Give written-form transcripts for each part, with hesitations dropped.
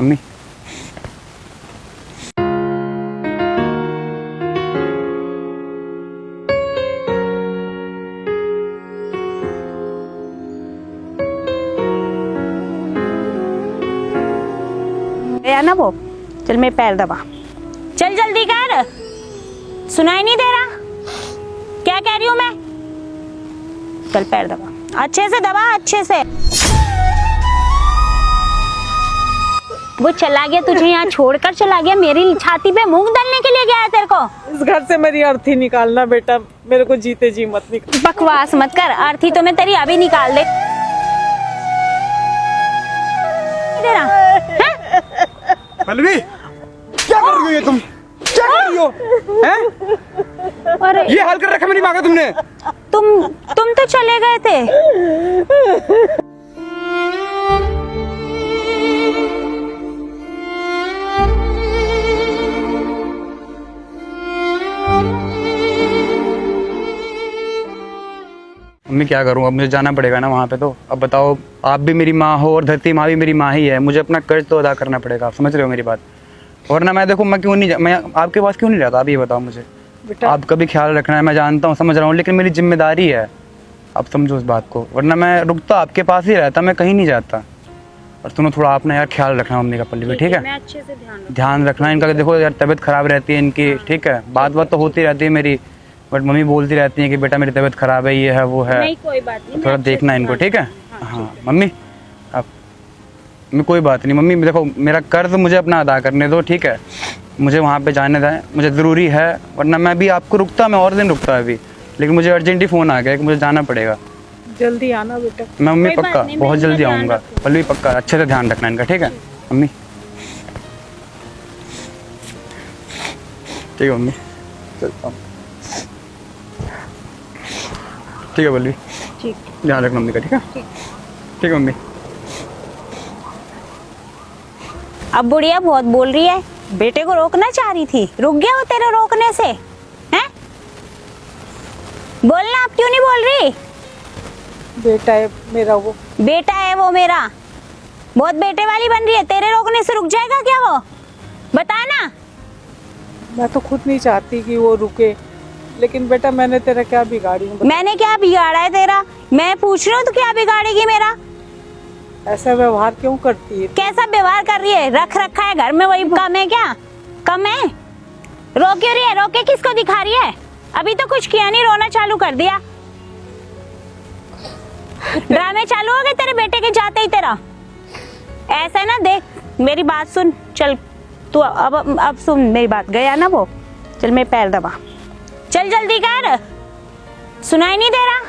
Mummy गया ना वो, चल मेरे पैर दबा, चल जल्दी कर, सुनाई नहीं दे रहा क्या कह रही हूँ मैं? चल पैर दबा, अच्छे से दबा, अच्छे से। वो चला गया, तुझे यहाँ छोड़कर चला गया, मेरी छाती पे मूंग डालने के लिए गया है तेरे को। इस घर से मेरी अर्थी निकालना बेटा, मेरे को जीते जी मत निकाल। बकवास मत कर, अर्थी तो मैं तेरी अभी निकाल दे। पल्लवी क्या कर रही हो ये तुम? क्या कर रही हो? हैं? अरे ये हाल कर रखा मेरी माँ का तुमने। तुम तो चले गए थे। मम्मी क्या करूँ, अब मुझे जाना पड़ेगा ना वहाँ पे। तो अब बताओ, आप भी मेरी माँ हो और धरती माँ भी मेरी माँ ही है, मुझे अपना कर्ज तो अदा करना पड़ेगा। आप समझ रहे हो मेरी बात? वरना मैं देखो, मैं आपके पास क्यों नहीं रहता? आप ये बताओ मुझे। आपका भी ख्याल रखना है, मैं जानता हूँ, समझ रहा हूँ, लेकिन मेरी जिम्मेदारी है, आप समझो उस बात को। वरना मैं रुकता आपके पास ही रहता, मैं कहीं नहीं जाता। और सुनो, थोड़ा आपने यार ख्याल रखना मम्मी का, पल्लवी, ठीक है? मैं अच्छे से ध्यान रखना इनका। देखो यार, तबीयत खराब रहती है इनकी, ठीक है? बात तो होती रहती है मेरी, बट मम्मी बोलती रहती है कि बेटा मेरी तबीयत खराब है, ये है वो है। नहीं कोई बात नहीं, थोड़ा देखना इनको, ठीक है? हाँ मम्मी, आप मैं कोई बात नहीं मम्मी, देखो मेरा कर्ज मुझे अपना अदा करने दो, ठीक है? मुझे वहाँ पे जाने दें, मुझे ज़रूरी है, वरना मैं भी आपको रुकता, मैं और दिन रुकता अभी, लेकिन मुझे अर्जेंटली फ़ोन आ गया कि मुझे जाना पड़ेगा। जल्दी आना बेटा। मैं मम्मी कोई बात पक्का नहीं, बहुत मैं जल्दी ध्यान आऊँगा। रखूंगी। पल्लवी पक्का अच्छे से ध्यान रखना इनका, ठीक है मम्मी? ठीक है मम्मी, चलता हूँ। ठीक है पल्लवी, ठीक। ध्यान रखना मम्मी का, ठीक है? ठीक है मम्मी। अब बुढ़िया बहुत बोल रही है, बेटे को रोकना चाह रही थी, रुक गया वो तेरे रोकने से, हैं? बोलना, अब क्यों नहीं बोल रही? बेटा है मेरा वो। बेटा है वो मेरा, बहुत बेटे वाली बन रही है, तेरे रोकने से रुक जाएगा क्या वो? बता ना। मैं तो खुद नहीं चाहती कि वो रुके, लेकिन बेटा मैंने तेरा क्या बिगाड़ी हूँ? मैंने क्या बिगाड़ा है तेरा? मैं पूछ रही हूँ, तो क्या बिगाड़ेगी मेरा? ऐसा व्यवहार क्यों करती है? कैसा व्यवहार कर रही है? रख रखा है घर में, वही कम है क्या? कम है? रो क्यों रही है? रो के किसको दिखा रही है? अभी तो कुछ किया नहीं, रोना चालू कर दिया। ड्रामे चालू हो गए तेरे बेटे के जाते ही तेरा। ऐसा है ना, देख मेरी बात सुन, चल तू अब सुन मेरी बात। गया ना वो, चल मेरे पैर दबा, चल जल्दी कर, सुनाई नहीं दे रहा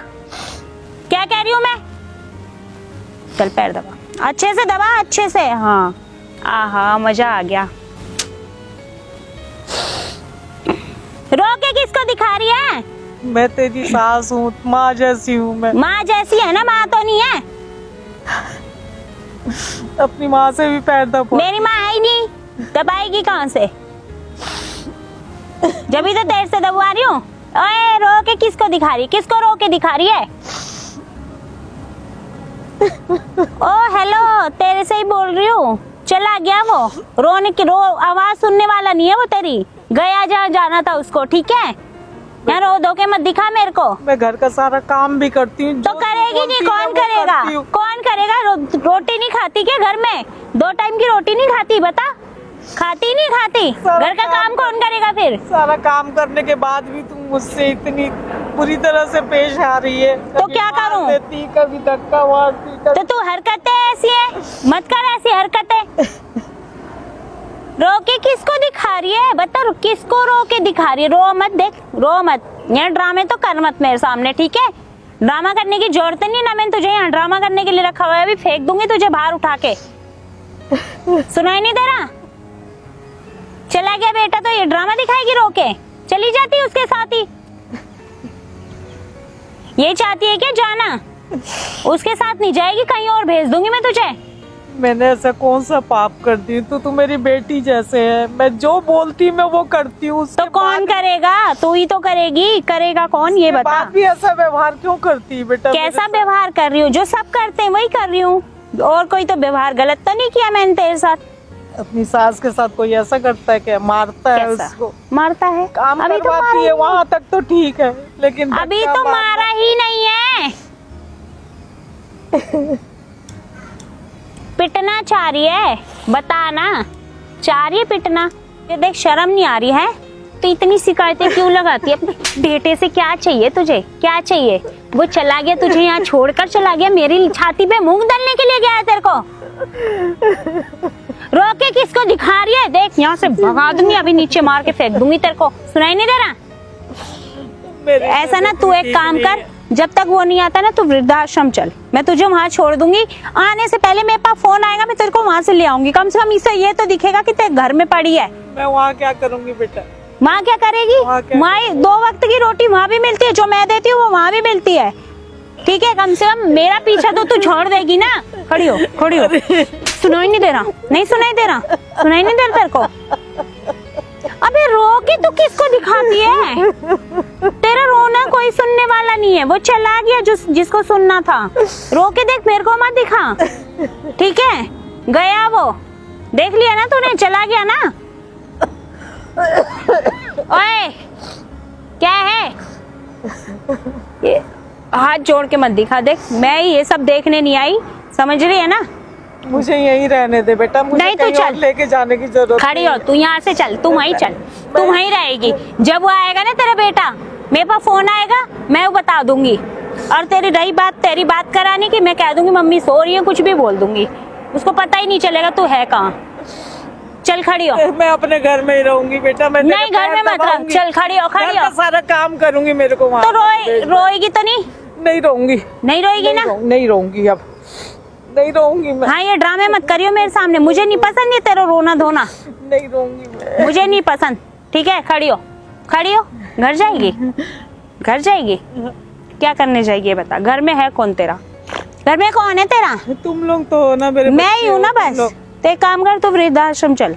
क्या कह रही हूँ मैं? चल पैर दबा, अच्छे से दबा, अच्छे से। हाँ आहा, मजा आ गया। रो के किसको दिखा रही है? मैं तेरी सास हूँ, माँ जैसी हूँ मैं। माँ जैसी है ना, माँ तो नहीं है। अपनी माँ से भी पैर दबा। मेरी माँ है ही नहीं, दबाएगी कहाँ से? जब ही तो देर से दबवा रही हूँ। ओए, रो के किसको दिखा रही? किसको रो के दिखा रही है? ओ हेलो, तेरे से ही बोल रही हूँ। चला गया वो, रोने की आवाज सुनने वाला नहीं है वो तेरी। गया जहाँ जाना था उसको, ठीक है? यहाँ रो धो के मत दिखा मेरे को। मैं घर का सारा काम भी करती हूँ। तो करेगी नहीं, कौन करेगा? कौन करेगा? रोटी नहीं खाती क्या घर में? 2 टाइम की रोटी नहीं खाती, बता? खाती नहीं खाती? घर का काम कौन करेगा फिर? सारा काम करने के बाद भी तुम मुझसे इतनी बुरी तरह से पेश आ रही है। तो क्या करूं? देती, कभी धक्का मारती, तो तू हरकतें ऐसी है, मत कर ऐसी हरकतें। रो के किसको दिखा रही है? बता, किसको रो के दिखा रही है? रो मत, देख रो मत, यहाँ ड्रामे तो कर मत मेरे सामने, ठीक है? ड्रामा करने की जरूरत नहीं ना, मैंने तुझे यहाँ ड्रामा करने के लिए रखा हुआ है। अभी फेंक दूंगी तुझे बाहर उठा के। सुनाई नहीं दे रहा? चला गया बेटा तो ये ड्रामा दिखाएगी रो के? चली जाती उसके साथ ही। ये चाहती है क्या जाना? उसके साथ नहीं जाएगी, कहीं और भेज दूंगी मैं तुझे। मैंने ऐसा कौन सा पाप कर दी? तू मेरी बेटी जैसे है, मैं जो बोलती मैं वो करती हूँ। तो कौन करेगा? तू ही तो करेगी, करेगा कौन ये बता? भी ऐसा व्यवहार क्यों करती है बेटा? कैसा व्यवहार कर रही हूँ? जो सब करते हैं वही कर रही हूँ, और कोई तो व्यवहार गलत तो नहीं किया मैंने तेरे साथ। अपनी सास के साथ कोई ऐसा करता है क्या? मारता है कैसा? उसको, मारता है? काम अभी तो करवाती मारा है, वहां तक तो ठीक है, लेकिन अभी धक्का तो मारना- मारा ही नहीं है। पिटना चाह रही है, बता ना, चाह रही है पिटना। ये देख शर्म नहीं आ रही है तो इतनी शिकायतें क्यों लगाती है? अपने बेटे से क्या चाहिए तुझे, क्या चाहिए? वो चला गया, तुझे यहाँ छोड़कर चला गया, मेरी छाती पे मूंग दलने के लिए गया है तेरे को। रोके किसको दिखा रही है? देख यहाँ से भगा दूंगी, अभी नीचे मार के फेंक दूंगी तेरे को। सुनाई नहीं दे रहा? मेरे ऐसा ना से तू एक ठीक काम नहीं कर, है। जब तक वो नहीं आता ना तू वृद्धाश्रम चल, मैं तुझे वहां छोड़ दूंगी। आने से पहले मेरे पास फोन आएगा, मैं तेरे को वहां से ले आऊंगी। कम से कम इससे ये तो दिखेगा कि तेरे घर में पड़ी है। मैं वहाँ क्या करूंगी बेटा? माँ क्या करेगी? वहाँ क्या माँ 2 वक्त की रोटी वहाँ भी मिलती है, जो मैं देती हूँ वो वहाँ भी मिलती है। ठीक है, कम से कम मेरा पीछा तो तू छोड़ देगी ना। खड़ी हो, खड़ी हो। सुनाई नहीं दे रहा? नहीं सुनाई दे रहा? सुनाई नहीं दे रहा तेरे को? अबे रो के तू किसको दिखाती है? तेरा रोना कोई सुनने वाला नहीं है, वो चला गया जिसको सुनना था। रो के देख, मेरे को मत दिखा, ठीक है? गया वो, देख लिया ना तूने, चला गया ना। ओए क्या है ये? हाथ जोड़ के मत दिखा। देख मैं ये सब देखने नहीं आई, समझ रही है ना? मुझे यहीं रहने दे बेटा, मुझे नहीं, तू कहीं चल। और लेके जाने की जरूरत खड़ी हो, तू यहाँ से चल, तू वहीं चल, तू वहीं रहेगी। जब वो आएगा ना तेरा बेटा, मेरे पास फोन आएगा, मैं वो बता दूंगी। और तेरी बात कराने की, मैं कह दूंगी मम्मी सो रही है, कुछ भी बोल दूंगी, उसको पता ही नहीं चलेगा तू है कहाँ। चल खड़ी हो। मैं अपने घर में ही रहूंगी बेटा, मैं नहीं, घर में मत रह, चल खड़ी हो, खड़ी घर का हो। सारा काम करूंगी, मेरे को वहाँ तो रोएगी तो नहीं? नहीं रहूंगी, नहीं रोएगी ना? नहीं रहूंगी, अब नहीं रहूंगी मैं, हाँ, ये ड्रामे मत करियो मेरे सामने, मुझे नहीं पसंद ये तेरा रोना धोना, नहीं रहूंगी मैं। मुझे नहीं पसंद। ठीक है, खड़ी हो, खड़ी हो। घर जाएगी? घर जाएगी? क्या करने जाएगी ये बता? घर में है कौन तेरा? घर में कौन है तेरा? तुम लोग तो हो ना मेरे मैं बच्चे ही हूँ ना हो, तुम बस। लोग। तो एक काम कर, तू वृद्धाश्रम चल।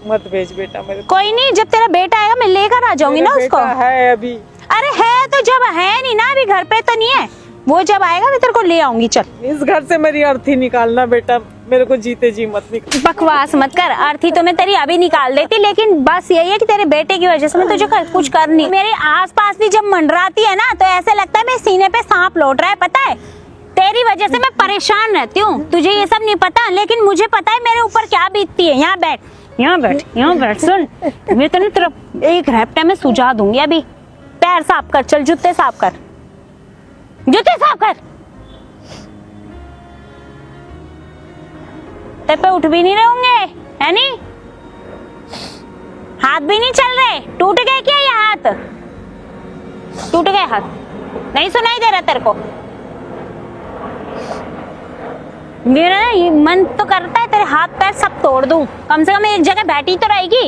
मत भेज बेटा मेरे को। कोई नहीं, जब तेरा बेटा आएगा मैं लेकर आ जाऊंगी ना मेरा उसको। बेटा है अभी, अरे है तो, जब है नहीं ना अभी, घर पे तो नहीं है वो, जब आएगा मैं तेरे को ले आऊंगी। चल, इस घर से मेरी अर्थी निकालना बेटा, मेरे को जीते जी मत निकाल। बकवास मत कर, अर्थी तो मैं तेरी अभी निकाल देती, लेकिन बस यही है कि तेरे बेटे की वजह से मैं तुझे कुछ कर नहीं। मेरे आसपास भी जब मंडराती है ना तो ऐसे लगता है मेरे सीने पे सांप लौट रहा है, पता है? तेरी वजह से मैं परेशान रहती हूँ, तुझे ये सब नहीं पता, लेकिन मुझे पता है मेरे ऊपर क्या बीतती है। यहाँ बैठ, यहाँ बैठ, यहाँ बैठ। सुन, मैं तेरी तरफ एक रैप्टे में सुझा दूंगी अभी। पैर साफ कर, चल जूते साफ कर, जूते साफ कर। तेरे पे उठ भी नहीं रहे होंगे, है नी? हाथ भी नहीं चल रहे, टूट गए क्या ये हाथ? टूट गए हाथ? नहीं सुनाई दे रहा तेरे को? मेरा ना ये मन तो करता है तेरे हाथ पैर सब तोड़ दूं, कम से कम एक जगह बैठी तो रहेगी।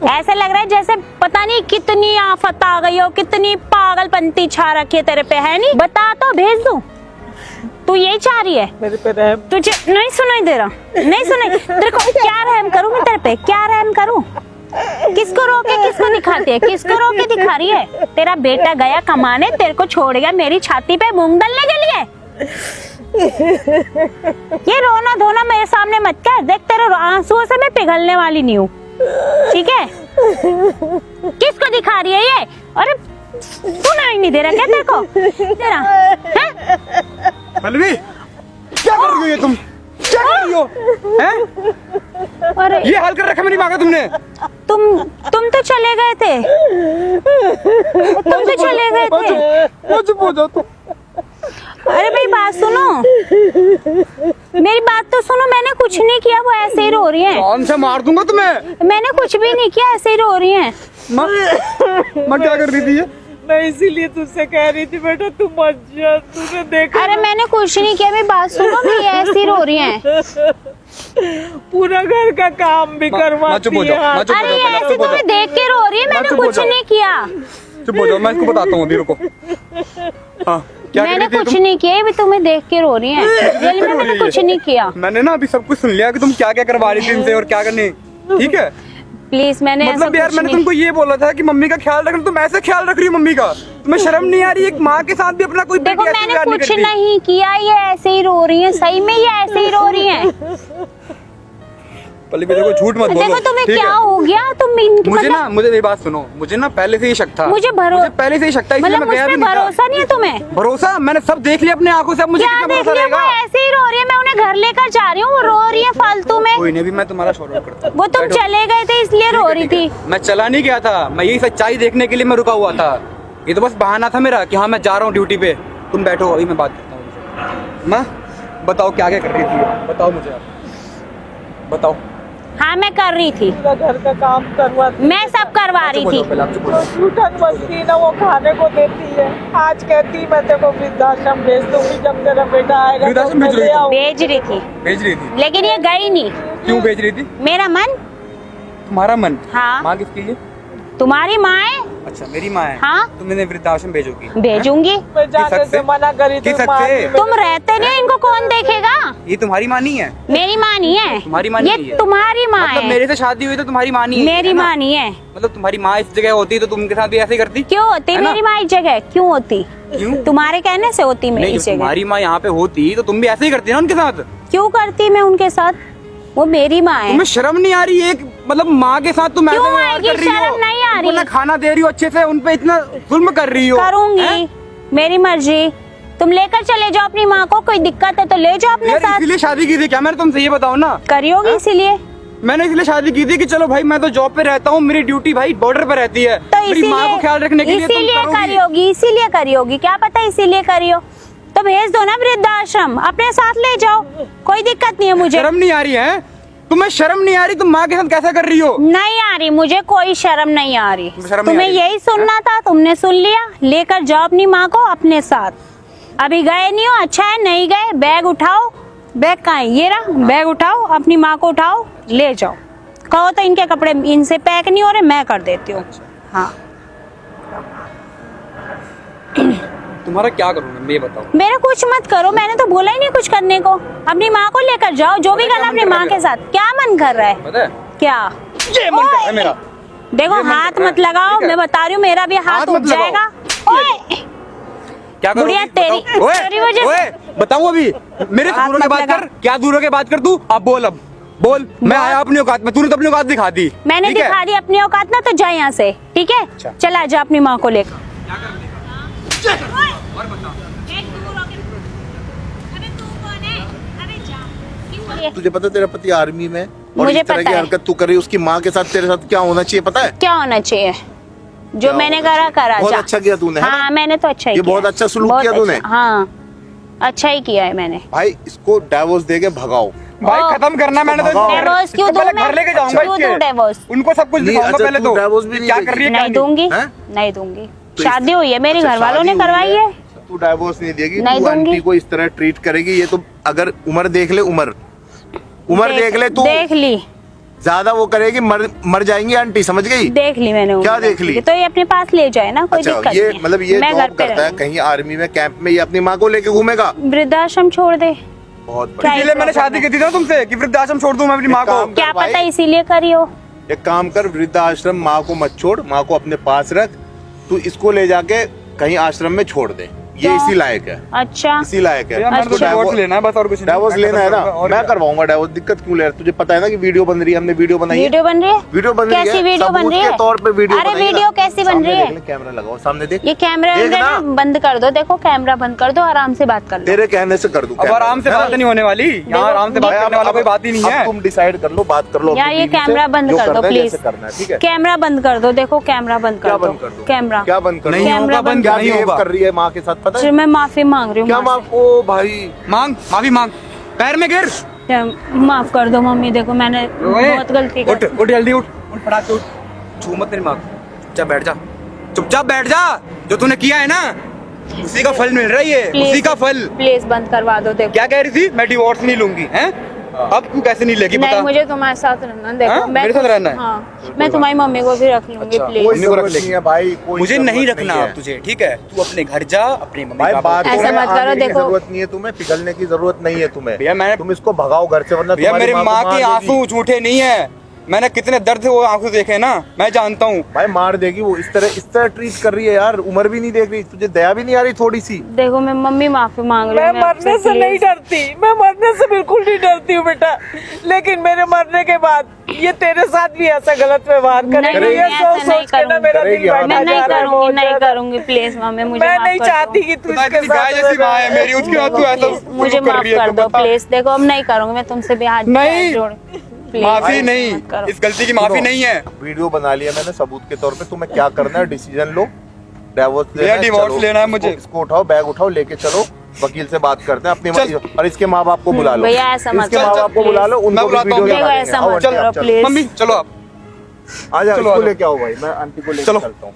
ऐसे लग रहा है जैसे पता नहीं कितनी आफत आ गई हो, कितनी पागलपंती छा रखी है तेरे पे, है नहीं? बता तो भेज दूं, तू यही चाह रही है? मेरे पे रहम। तुझे नहीं सुनाई दे रहा? नहीं सुनाई तेरे को? क्या रहम करूं मैं तेरे पे, क्या रहम करूं? किसको रोके किसको दिखाती है, किसको रोके दिखा रही है? तेरा बेटा गया कमाने, तेरे को छोड़ गया मेरी छाती पे मूंग दलने के लिए। ये रोना धोना मेरे सामने मत कर, देख तेरे आंसुओं से मैं पिघलने वाली नहीं हूँ, ठीक है? किसको दिखा रही है ये? अरे सुनाई नहीं दे रहा क्या तेरे को? तेरा पल्लवी, क्या कर रही हो ये तुम? क्या कर रही हो? हैं? अरे ये हाल कर रखा मेरी माँ का तुमने। तुम तो चले गए थे, तुम तो चले गए थे। चुप हो जाओ तुम। अरे भाई बात सुनो, मेरी बात तो सुनो। मैंने कुछ नहीं किया, वो ऐसे ही रो रही हैं। कौन से मार दूंगा तुम्हें। मैंने कुछ भी नहीं किया, ऐसे ही रो रही हैं। माँ क्या कर रही थी ये? मैं इसीलिए तुझसे कह रही थी बेटा तू मत जा, तूने देखा अरे मैंने कुछ नहीं किया, मेरी बात सुनो, मैं ऐसे ही रो रही हैं। पूरा घर का काम भी करवाती है। चुप हो अरे जाओ, ऐसे तो मैं देख के रो रही है, मैंने चुप हो कुछ जाओ। नहीं किया। चुप हो जाओ, मैं इसको बताता हूँ अभी, रुको। हाँ, क्या कर मैंने रही थी कुछ तुम? नहीं किया, अभी तुम्हें देख के रो रही हैं। रियल में मैंने कुछ नहीं किया। मैंने ना अभी सब कुछ सुन लिया कि तुम क्या क्या करवा रही थी इनसे और क्या करनी, ठीक है? प्लीज, मैंने ऐसा मतलब यार कुछ मैंने नहीं। तुमको ये बोला था कि मम्मी का ख्याल रखना, तुम ऐसे ख्याल रख रही हो मम्मी का। तुम्हें शर्म नहीं आ रही एक माँ के साथ भी अपना कोई देखो बेटी ऐसे मैंने प्यार नहीं कुछ करती? नहीं किया, ये ऐसे ही रो रही है, सही में ये ऐसे ही रो रही है। पहले मेरे को झूठ मत बोलो। देखो तुम्हें ठीक क्या है? हो गया, तुम इनकी मुझे मतलब- ना, मुझे मेरी बात सुनो, मुझे ना पहले से ही शक था। मुझे पहले से ही शक था, इसलिए मतलब मैं मुझ गया पे भी नहीं था। भरोसा नहीं है तुम्हें? भरोसा मैंने सब देख लिया अपने आंखों से, अब मुझे क्या कितना देख भरोसा लिया? वो रहेगा? ऐसे ही रो रही है, मैं उन्हें घर लेकर जा रही हूँ, वो रो रही है फालतू में। कोई नहीं, भी मैं तुम्हारा शोरूम करता हूँ। वो तुम बैठो। चले गए थे इसलिए रो रही ठीक है, थी। मैं चला नहीं गया था, मैं यही सच्चाई देखने के लिए मैं रुका हुआ था। ये तो बस बहाना था मेरा कि हाँ मैं जा रहा हूँ ड्यूटी पे। तुम बैठो, अभी मैं बात करता हूँ। माँ बताओ क्या क्या कर रही थी, बताओ मुझे आप, बताओ। हाँ मैं कर रही थी, पूरा घर का काम करवा, मैं सब करवा रही थी। जूठन बस्ती ना वो खाने को देती है। आज कहती मैं तेरे को वृद्धाश्रम भेज दूंगी, जब तेरा बेटा आएगा तो वृद्धाश्रम मैं भेज रही ले थी? आऊंगी। भेज रही थी, भेज रही थी, लेकिन ये गई नहीं। क्यों भेज रही थी? मेरा मन, तुम्हारा मन? हाँ। माँ किसकी है? तुम्हारी माँ है। अच्छा मेरी माँ है। हाँ। तुम इन्हें वृद्धाश्रम भेजोगी? भेजूंगी। मैं जाने किस हद से से? मना करी किस तो हद माँ से? भी तुम रहते नहीं, इनको कौन देखेगा? ये तुम्हारी माँ नहीं है? मेरी माँ नहीं है, तुम्हारी माँ नहीं ये है? तुम्हारी माँ मतलब है। मेरे से शादी हुई तो तुम्हारी माँ नहीं है? मेरी है ना? माँ नहीं है। मतलब तुम्हारी माँ इस जगह होती तो तुम के साथ भी ऐसे ही करती? क्यों होती है ना? मेरी माँ इस जगह? क्यों होती? क्यों? तुम्हारे कहने से होती मेरी नहीं, इस जब जगह। तुम्हारी माँ यहाँ पे होती तो तुम भी ऐसे ही करती ना उनके साथ? क्यों करती मैं उनके साथ? वो मेरी माँ है। तुम्हें शर्म नहीं आ रही? एक मतलब माँ के साथ तुम ऐसे क्यों व्यवहार आएगी? कर रही हो? शर्म नहीं आ उनको रही। ना खाना दे रही हो अच्छे से, उनपे इतना जुल्म कर रही हो। करूंगी, हैं? मेरी मर्जी। तुम लेकर चले जाओ अपनी माँ को, कोई दिक्कत है तो ले जाओ अपने यार साथ। इसीलिए शादी की थी क्या मैंने तुमसे? ये बताओ ना। करी होगी इसीलिए। मैंने इसलिए शादी की थी कि चलो भाई मैं तो जॉब पे रहता हूँ, मेरी ड्यूटी भाई बॉर्डर पे रहती है, तो मेरी माँ को ख्याल रखने के लिए तुम इसीलिए करोगी। करी होगी, इसीलिए करी होगी, क्या पता इसीलिए करी हो। तो भेज दो ना वृद्धाश्रम, अपने साथ ले जाओ, कोई दिक्कत नहीं है मुझे। शर्म नहीं आ रही है? तुम्हें शर्म नहीं आ रही? तुम माँ के साथ कैसा कर रही हो? नहीं आ रही, मुझे कोई शर्म नहीं आ रही। शर्म नहीं आ तुम्हें रही? यही सुनना था, तुमने सुन लिया। लेकर जाओ अपनी माँ को अपने साथ। अभी गए नहीं हो, अच्छा है, नहीं गए, बैग उठाओ। बैग कहाँ है? ये रहा, बैग उठाओ, अपनी माँ को उठाओ, ले जाओ। कहो तो इनके कपड़े इनसे पैक नहीं हो रहे, मैं कर देती हूँ। हाँ, तुम्हारा क्या करूँ मैं, ये बताओ। मेरा कुछ मत करो, मैंने तो बोला ही नहीं कुछ करने को। अपनी माँ को लेकर जाओ, जो भी क्या करना मन अपनी कर रहा माँ है के साथ। क्या मन कर रहा है? पता है क्या ये मन कर रहा है मेरा? देखो ये मन हाथ कर रहा है, मत लगाओ, ठीक है? मैं बता रही हूँ, मेरा भी हाथ हाथ उठ मत लगाओ। जाएगा। ओए क्या करोगी? बुढ़िया तेरी- बताओ। ओए, तेरी वजह से- ओए, बताऊं अभी? मेरे से हाथ दूरों के मत बात लगा। कर, क्या दूरों के बात कर तू? अब बोल, अब बोल। मैं आया अपनी औकात में, तूने तो अपनी औकात दिखा दी। मैंने ठीक है? दिखा दी अपनी औकात ना, तो जा यहाँ से, ठीक है? अच्छा। चला जा अपनी माँ को लेकर। और बता। तुझे पता है तेरा पति आर्मी में है? और मुझे इस तरह पता की है। हरकत तू कर रही है, उसकी माँ के साथ तेरे साथ क्या होना चाहिए पता है? क्या होना चाहिए? जो क्या मैंने होना करा चाहिए? करा बहुत जा। अच्छा किया तूने, है ना? हाँ मैंने तो अच्छा ही ये किया। बहुत अच्छा सलूक बहुत किया तूने। अच्छा, हाँ अच्छा ही किया है मैंने। भाई इसको डाइवोर्स दे के भगाओ। भाई ओ, खत्म करना, मैंने तो भगाओ। डिवोर्स क्यों इसको दूं पहले मैं? घर लेके जाऊंगा क्यों इसके। दूं डिवोर्स? उनको सब कुछ नहीं, दिखाऊंगा अच्छा, पहले तू तो divorce भी नहीं क्या देगी? कर रही है क्या नहीं नहीं। दूंगी, हैं? नहीं दूंगी। तो शादी हुई है, मेरे अच्छा, घर वालों ने शादी हुई करवाई है। तू डाइवोर्स नहीं देगी, नहीं तू दूंगी। आंटी को इस तरह ट्रीट करेगी, ये तो अगर उम्र देख ले, उम्र देख ले तू, देख ली, ज्यादा वो करेगी, मर जाएंगी आंटी, समझ गई? देख ली मैंने। क्या उम्र। देख ली? तो ये अपने पास ले जाए ना, कोई अच्छा, दिक्कत ये नहीं है। मतलब ये मैं घर जॉब पे करता है रहूंगी। कहीं आर्मी में, कैंप में, ये अपनी माँ को लेके घूमेगा। वृद्धाश्रम छोड़ दे। बहुत क्या बढ़िया। इसीलिए मैंने शादी की थी ना तुमसे कि वृद्धाश्रम छोड़ दूं मैं अपनी माँ को। काम क्या कर भाई। पता इसीलिए करी हो। एक काम कर, वृद्धाश्रम माँ को मत छोड़, माँ को अपने पास रख, तू इसको ले जाके कहीं आश्रम में छोड़ दे, ये क्या? इसी लायक है, अच्छा इसी लायक है। भैया, मैंने तो इसको डिवोर्स लेना है बस, और कुछ नहीं। डाइवोर्स लेना है ना, और मैं क्या? करवाऊंगा डाइवोर्स, दिक्कत क्यों ले रहा है? तुझे पता है ना कि वीडियो बन रही है, हमने वीडियो बनाई है। वीडियो बन रही है? वीडियो बन रही है, कैसी वीडियो बन सबूत रही के है? तौर पे वीडियो अरे बनाई है ना। वीडियो कैसी बन सामने रही है? देख ले, कैमरा लगाओ, सामने देख। ये कैमरा देख वैमरा ना। ना बंद कर दो। देखो कैमरा बंद कर दो, आराम से बात कर लो। तेरे कहने से कर दूं अब आराम से बात नहीं होने वाली यहाँ, आराम से बात करने वाला कोई बात ही नहीं अब है। तुम डिसाइड कर लो, बात कर लो यार अपनी ये बीवी से, कैमरा बंद जो कर दो करना है, प्लीज। जैसे करना है, ठीक है? कैमरा बंद कर दो, देखो कैमरा बंद क्या कर बंद कर दो। दो? कैमरा क्या बंद कर दो? नहीं कैमरा होगा बंद, क्या नहीं बिहेव होगा। कर रही है माँ के साथ, पता चलो, है? मैं माफी मांग रही हूँ क्या माँ माँ को भाई? मांग, माफी मांग, पैर में गिर। से। माफ कर दो मम्मी, देखो मैंने बहुत गलती उठ कर। उठ जल्दी उठ उठ, फटाक से उठ, छू मत मेरी माँ को। चुपचाप बैठ जा, चुपचाप बैठ जा। जो तूने किया है ना उसी का फल मिल रहा है, ये उसी का फल। प्लीज बंद करवा दो। देखो क्या कह रही थी? मैं डिवोर्स नहीं लूंगी, हैं? अब तू कैसे नहीं लेगी नहीं, बता? मुझे तुम्हारे साथ रहना। देखो हाँ? मैं मेरे साथ रहना है? हाँ, मैं तुम्हारी मम्मी को भी रख लूंगी अच्छा, प्लीज। कोई मम्मी को रख जरूरत लेगी। नहीं है भाई, कोई मुझे नहीं जरूरत रखना है। अब तुझे, ठीक है? तू अपने घर जा, अपनी मम्मी भाई पापा बात को- ऐसा है, मत करो, आने की देखो। जरूरत नहीं है तुम्हें, पिघलने की जरूरत नहीं है तुम्हें। भैया, मैं- तुम इसको भगाओ घर से, वरना भैया तुम्हारी मेरी माँ को के मार आंसू देगी। झूठे नहीं है। मैंने कितने दर्द वो आंखों से देखे ना, मैं जानता हूँ। भाई मार देगी वो, इस तरह ट्रीट कर रही है यार, उम्र भी नहीं देख रही, तुझे दया भी नहीं आ रही थोड़ी सी? देखो मैं मम्मी माफी मांग रही मैं हूँ मरने से नहीं डरती, मैं मरने से बिल्कुल नहीं डरती हूँ बेटा, लेकिन मेरे मरने के बाद ये तेरे साथ भी ऐसा गलत व्यवहार करेगी, नहीं, ये मैं सोच ऐसा नहीं सोच के ना मेरा दिल करूंगी। बैठा मैं नहीं जा रहा है करूंगी, बहुत नहीं ज्यादा। करूंगी, प्लीज मम्मी मुझे मैं माफ नहीं कर दो। चाहती कि तू इसके गाय जैसी माँ है मेरी, उसके बाद तू ऐसा मुझे कर माफ रही है, कर तो दो बता। प्लीज। देखो अब नहीं करूंगी मैं तुमसे भी हाथ नहीं। जोड़, प्लीज माफी मत नहीं, करो। इस गलती की माफी सुनो, नहीं है। वीडियो बना लिया मैंने सबूत के तौर पे, तुम्हें क्या करना है डिसीजन लो, डिवोर्स लेना है, डिवोर्स चलो, लेना है इसको- मुझे। इसको उठाओ, बैग उठाओ, लेके चलो, वकील से बात करते हैं अपने, चल। और इसके माँ बाप को बुला लो, भैया ऐसा मत इसके करो, माँ बाप को please। बुला लो, मैं उनको भी बुलाता हूँ। वीडियो देखो दिखा ऐसा देंगे। आओ मत आंटी, करो आप चलो। प्लीज। मम्मी चलो आप, आ जाओ, चलो, इसको आ जाओ। लेके आओ भाई, मैं आंटी को लेके चलो। चलता हूँ।